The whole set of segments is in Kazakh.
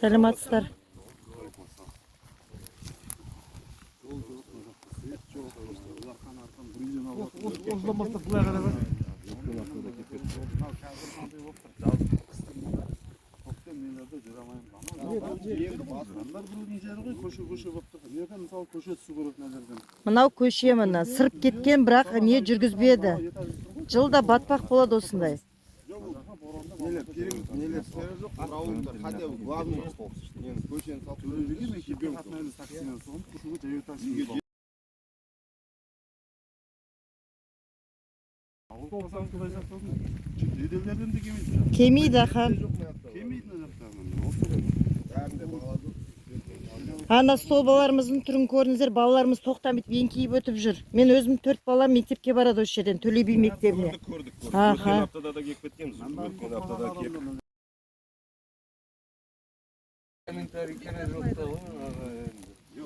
Саламатсыздар. Мынау көше мына сырып кеткен, бірақ не жүргізбеді. Жылда батпақ болады осындай. Кемейді аха. Ана столбаларымыздың түрін көріңіздер, балаларымыз тоқтамайды, еңкейіп өтіп жүр. Мен өзім 4 балам мектепке барады осы жерден, Төле би мектебіне. Өткен аптада да келіп кеткенбіз. Өткен аптада келіп.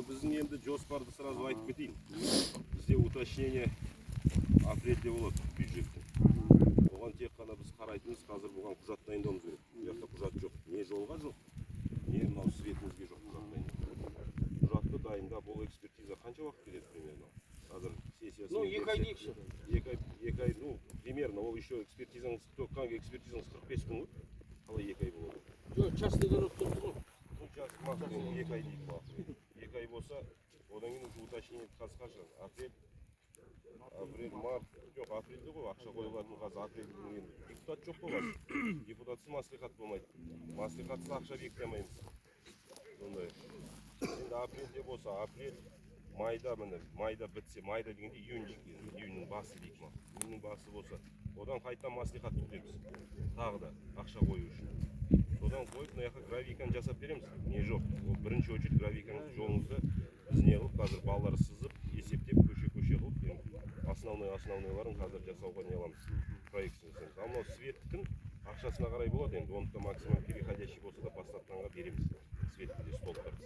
Біздің енді жоспарды сразу айтып кетейін. Бізде уточнение апрельде болады бюджетте. Оған тек қана біз қарайтынымыз, қазір бұған құжат дайындауымыз керек. Бұл жақта құжат жоқ. Не жолға жоқ, не мынау светімізге жоқ құжат дайындау. Құжатты дайындап, ол экспертиза қанша уақыт кетеді примерно? Қазір сессиясы. Ну, 2 ай дейікші. 2 ай, ну, примерно, ол еще экспертизаңыз 45 күн ғой. Қалай 2 ай болады? Жоқ, частныйдан өтіп тұрды ғой. Ну, частный мақсат 2 ай дейік мақсат. 2 ай болса, одан кейін уже уточнение қазір қанша? Апрель, март, жоқ, апрельде ғой, ақша қойылатын қазір апрельдің енді. Депутат жоқ қой қазір. Депутатсыз маслихат болмайды. Маслихатсыз ақша бекіте алмаймыз. Сондай. Енді апрельде болса, апрель, майда міне, майда бітсе, майда дегенде июньнің басы дейік ма. Июньнің басы болса, одан қайта маслихат күтеміз. Тағы да ақша қою үшін. Содан қойып, мына жаққа гравийканы жасап береміз. Не жоқ. Ол бірінші очередь гравийканы жолыңызды біз не қылып, қазір балалар сызып, есептеп, көше қылып, основнойларын қазір жасауға не аламыз. Проектісін жасаймыз. Ал мынау светтікін ақшасына қарай болады. Енді оны да максимум переходящий болса да бастапқанға береміз. Светті столбтарды.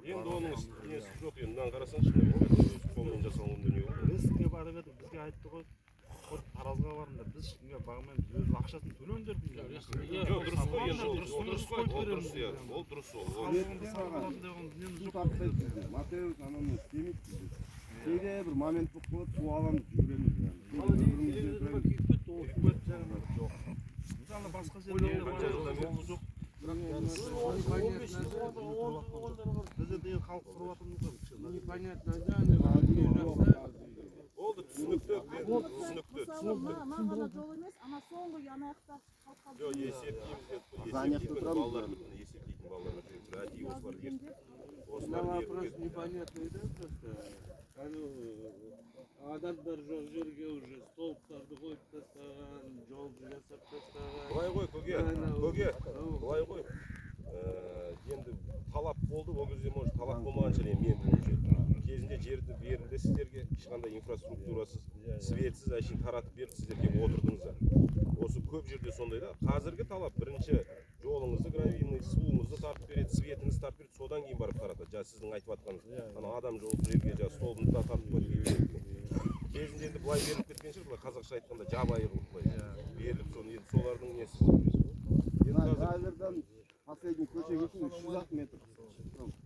Енді оның несі жоқ, енді мынаны қарасаңшы, қолмен жасалған дүние ғой. Реске барып едік, бізге айтты ғой, таразға барыңдар, біз ешкімге бағмаймыз, өз ақшасын төлеңдер дейді. Жоқ, дұрыс қой, енді ол дұрыс қой, ол дұрыс иә, ол дұрыс ол. Материалдық ананы істемейді бізде. Кейде бір момент болып қалады, су аламыз, жүгіреміз. Мысалы басқа жерлерде жоқ. Бізде халық құрып жатырмыз ғой. Непонятно, Oldu, түсінікті. Мана жол емес, ана соңғы янаяқта халыққа. Жоқ, есептейтін балалар. Әдейі осылар вопрос непонятный, да, просто. Адамдар жоқ жерге уже столбтарды қойып тастаған, жол жасап тастаған. Былай ғой, көге, былай ғой. Енді талап болды, ол кезде может талап болмаған шығар, мен білуімше. Кезінде жерді берілді сіздерге, ешқандай инфраструктурасыз, светсіз, әшейін таратып берді, сіздер келіп отырдыңыздар. Осы көп жерде сондай да. Қазіргі талап бірінші жолыңызды гравийный, суыңызды тартып береді, светіңізді тартып береді, содан кейін барып таратады. Жаңа сіздің айтып жатқаныңыз, ана адам жолы жерге жаңа столбын да тартып береді. Кезінде енді былай беріліп кеткен шығар, былай қазақша айтқанда жабайы қылып былай беріліп, соны енді солардың несі болды. Драйвердан последний көше кетсін 300 метр.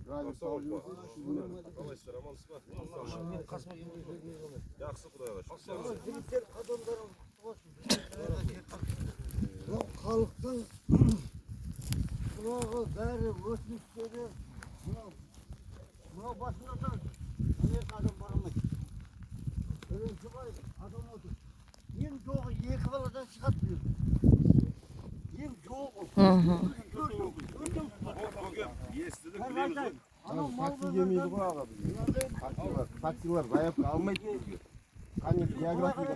Драйвер салып жүрсе 300 метр. Қалайсыздар, амансыз ба? Жақсы, Құдайға шүкір. Халықтың бұлағы бәрі өтініштері мынау басында тұр. Ана адам барамайды. Бірінші бай адам отыр. Ең жоғы 2 баладан шығады бұйыр. Ең жоғы. Естідік, білеміз ғой. Такси емейді ғой аға бізге. Таксилар заявка алмайды бізге. Қане географияда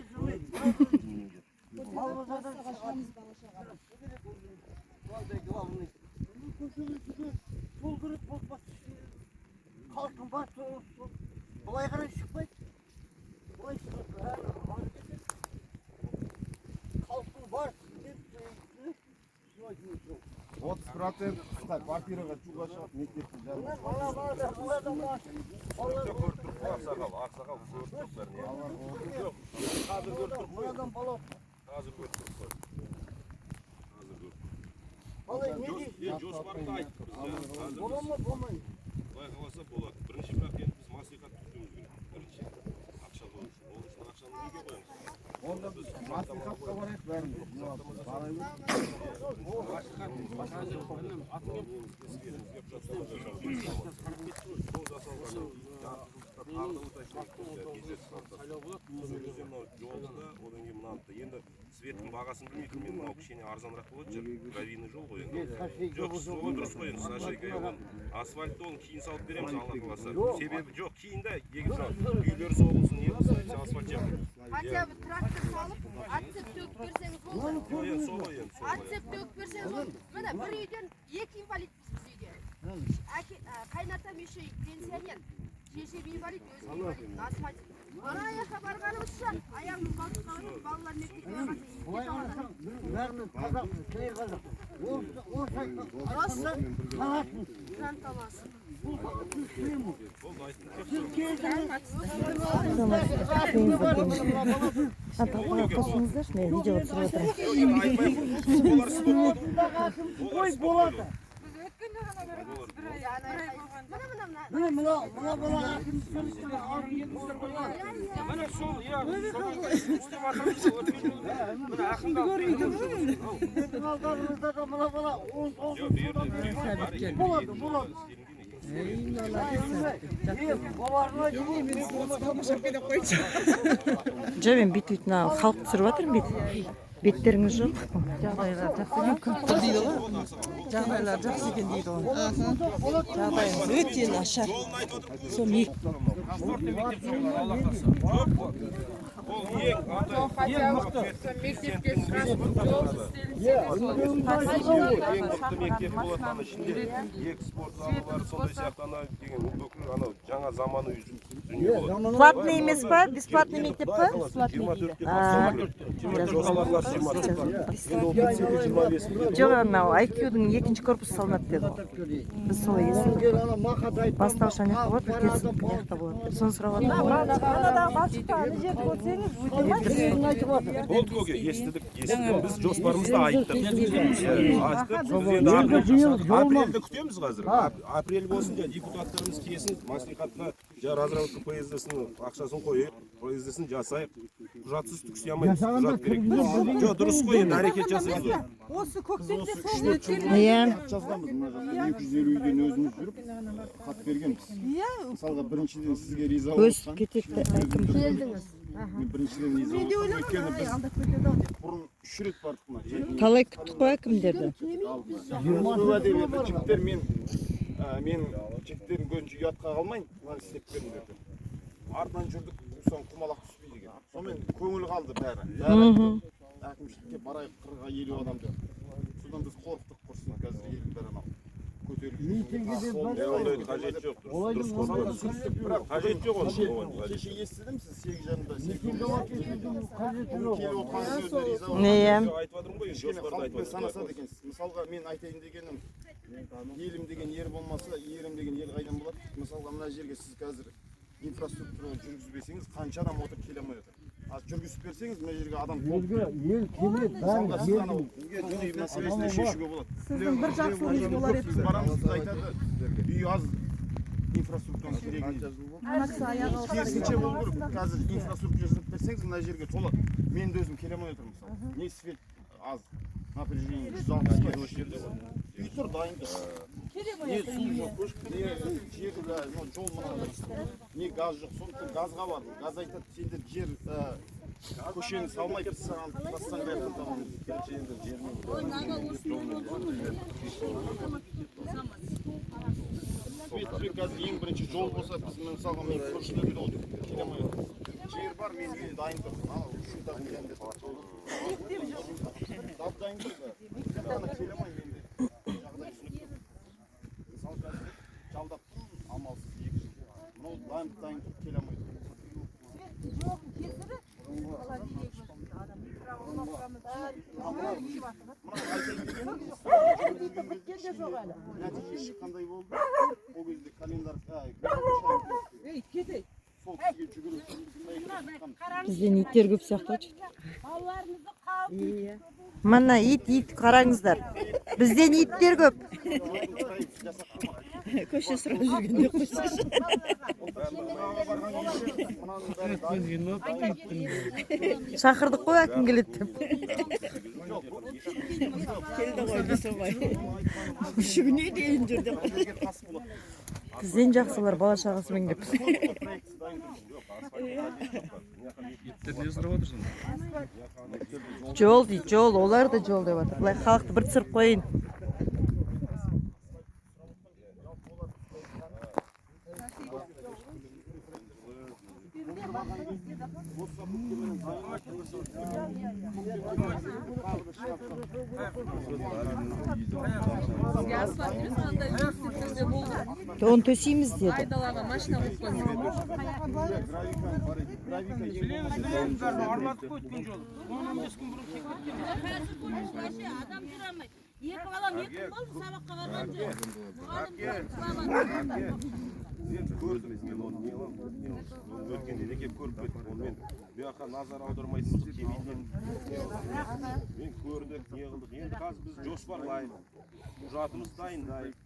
главный. Сол керек болмас. Халқың бар, былай қарай шықпайды. Былай шығады. Халқың бар. 30% қысқа квартираға чуға шығып мектепті жарып. Көріп тұрып қой, ақсақал көріп тұрып бәріне. Жоқ, қазір көріп тұрып қой. Қазір көріп тұрып қой. қалай не дейсің? Жоспарды айттық біз. Қазір Бола ма болмай ма? Құдай қаласа болады. Бірінші бірақ енді біз маслихат күтуіміз керек. Бірінші ақша қою үшін. Ол үшін ақшаны неге қоямыз? Онда біз маслихатқа барайық бәріміз. Енді светтің бағасын білмейтін мен мынау кішкене арзанырақ болады жүр. Гравийный жол ғой енді. Жоқ, сол дұрыс қой енді сажайка оны. Асфальтты оны кейін салып береміз Алла қаласа. Себебі жоқ, кейін де егер үйлер соғылсын, не болса асфальт жабылады. Хотя бы трактор салып, отцеп төгіп берсеңіз болды. Солай енді. Отцеп төгіп берсеңіз болды. Міне бір үйден 2 инвалидпіз біз үйде. Қайнатам еще пенсионер. Шешем инвалид, өзім инвалид. Асфальт. Ана аяққа барғанымызша аяғымыз басып қалып, балалар мектепке барғанда Былай қарасаң, бәріміз қазақпыз, қай қазақ. Осы айтқан қаласың. жан таласы. Бұл түс киім бұл. Болды айттым. Талқыға қосыңыздаршы, мен видео түсіріп отырмын. Ой, болады. Біз өткенде ғана бір ай болған. Мына бала әкімді сөйлескен арғы елдер болады. Міне сол, иә, істеп жатырмыз. Міне ақында Біздің алдарымызда да мына бала 19 жылдан болады. Баларына дейін Жоқ, мен бүйтіп халық түсіріп жатырмын бүйтіп. Беттеріңіз жоқ. Жағдайлар жақсы дейді ғой. Жағдайлар жақсы екен дейді ғой. Жағдайымыз өте нашар. Сол мектеп болады ана ішінде екі спорт залы бар сондай сияқты ана деген бүкіл анау жаңа заманауи дүние болады. Платный емес па? Бесплатный мектеп па? 24 Жоқ, анау IQ-дің екінші корпусы салынады деді ғой. Біз солай естідік. Бастауыш аяқта болады, үлкенсін аяқта болады. Соны сұрап жатырмын. болды көке, естідік. Біз жоспарымызды айттық. Апрельді күтеміз қазір. Апрель болсын, депутаттарымыз келсін, маслихатқа разработка поездысын ақшасын қойып, поездысын жасайық. Құжатсыз түк істей алмаймыз. Құжат керек. Жоқ, дұрыс қой, енді әрекет жасаймыз ғой. осы көктемде сол Иә. жазғанбыз мына жақта 250 үйден өзіміз жүріп хат бергенбіз. Мысалға біріншіден сізге риза Өсіп болсам, кетеді әкім. мен біріншіден риза болдым. Өйткені біз бұрын 3 рет бардық мына жерге. Талай күттік қой әкімдерді. Уәде берді жігіттер, мен жігіттердің көзінше ұятқа қалмайын, мынаны істеп беріңдер деп. Артынан жүрдік, соң құмалақ түспейді екен. Сонымен көңіл қалды бәрі. Әкімшілікке барайық 40-50 адам деп. Содан біз қорықтық құрсын, қазір елдің бәрі анау көтеріліп Ондайды қажет жоқ. Дұрыс қорқады. Қажет жоқ оны. Кеше естідім сіз 8 жарымда. Келіп отырғаныңыз өзіне риза болдым. Иә. Айтып жатырмын ғой, Кішкене жоспарды айтып халықпен санасады жатырмын. екенсіз. Мысалға мен айтайын дегенім, елім деген ер болмаса, ерім деген ел қайдан болады? Мысалға мына жерге сіз қазір инфраструктура жүргізбесеңіз, қанша адам отырып келе алмай отыр. Az жүргізіп берсеңіз, мына жерге адам толып ел келеді, бәрі сіз анау үй мәселесіне шешуге болады. сіздің бір жақсылығыңыз болар еді. Біз барамыз, сіз айтады, үй аз инфраструктураның керегі нет. Керісінше болу керек. Қазір инфраструктура жасап берсеңіз, мына жерге толады. Мен де өзім келе алмай отырмын мысалы. Не свет аз. Напряжение 160 кило. Үй тұр дайындық. Не су жоқ, не жер, жол мынандай. Не газ жоқ, сондықтан газға бардым. Газ айтады, сендер жер көшені салмай саған тассаң бәрін табамыз. Свет қазір ең бірінші жол болса, біз мысалға мен көршілерге де отырып келе алмай отырмын. Жер бар, мен үйде дайын тұр. Дайын тұр да. Ана келе алмай менде. Жағдай түсініп тұр. Мысалы қазір жалдап тұрмын, амалсыз 2 жыл. Мынау дайын тұрып келе алмай тұр. Нәтиже шыққандай болды. Ол кезде календар сол кісіге жүгіріп Бізден иттер көп сияқты. Балаларымызды қауіп Мына ит қараңыздар. Бізден иттер көп. Көше сұрап жүргенде Шақырдық қой әкім келеді деп. келді ғой Дүйсенбай. Күшігіне дейін жүрді. Бізден жақсылар бала шағасымен деп. Жол дейді, жол. Олар да жол деп жатыр. Былай халықты бір түсіріп қойын. Оны төсейміз деді. Айдалаға машина қойып қойды. Аралатып өткен жол. 10-15 күн бұрын тек кеткен. адам жүре алмайды. Екі балам екі болды сабаққа барған Мен көрдім, мен оны не аламын, өткенде де келіп көріп кеттім, оны мен бұяққа назар аудармайтын болса келмейтін. Мен көрдік, не қылдық, енді қазір біз жоспарлаймыз, құжатымыз дайындайық.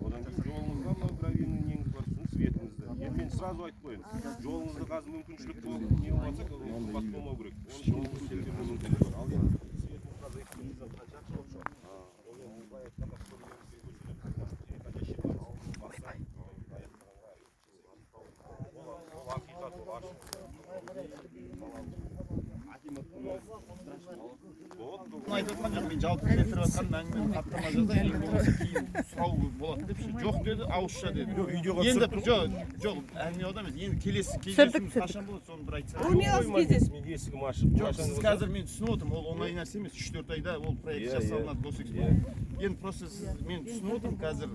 Одан кейін жолыңызға мынау гравийный неңіз бар, сосын светіңізді. Енді мен сразу айтып қояйын, жолыңызда қазір мүмкіншілік болып, не болмаса, қымбат болмау керек. Оны жолыңыз келген мүмкіндігі бар. Ал енді светіңіз қазір экспертизадан қаншақшы болып шығады. Ол енді былай айтқанда айтып жатқан жоқ, мен жалпы келтіріп жатқан әңгімені хаттама жазайын, болмаса кейін сұрау болады деп ше. Жоқ деді, ауызша деді. Енді жоқ, әңгіме одан емес. Енді келесі кездесуіміз қашан болады, соны бір айтсаңыз. мен есігім ашып. Жоқ, сіз қазір мен түсініп отырмын, ол оңай нәрсе емес. 3-4 айда ол проект жасалынады, досекс. Енді просто мен түсініп отырмын, қазір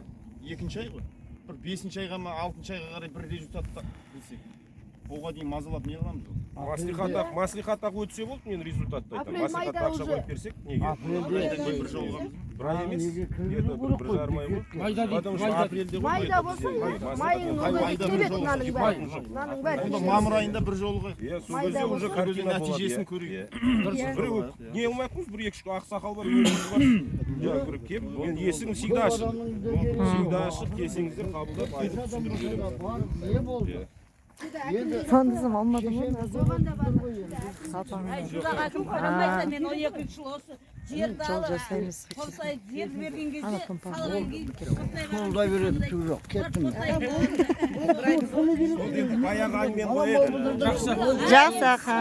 2-ші ай ғой. Бір 5-ші айға ма, 6-ші айға қарай бір результат білсек. Оған дейін мазалап не қыламыз ол? Маслихат өтсе болды, мен результатты айтамын. Маслихатта ақша қойып берсек, неге? Бір жолға бір ай емес, где-то бір жарым ай болды. Потому что апрельде ғой. майда болса майың келеді мынаның бәрі. Мынаның бәрі. онда мамыр айында бір жолға Сол кезде уже картина болады. нәтижесін көрейік. Не қылмай ақ қойыңыз, бір екі ақсақал бар, өзіңіз бар. Бір кеп, мен есігім всегда ашық. Всегда ашық, келсеңіздер қабылдап, айтып түсіндіріп беремін. Не болды? Сондысым алмадым ғой. Жураға кім қарамайса мен 12 жыл осы жерді Жол жасаймыз. қосай жер берген кезде Ана пампам. салған кейін Қолдай береді түк жоқ. Кеттім. Баяғы әңгіме ғой еді. Жақсы аха.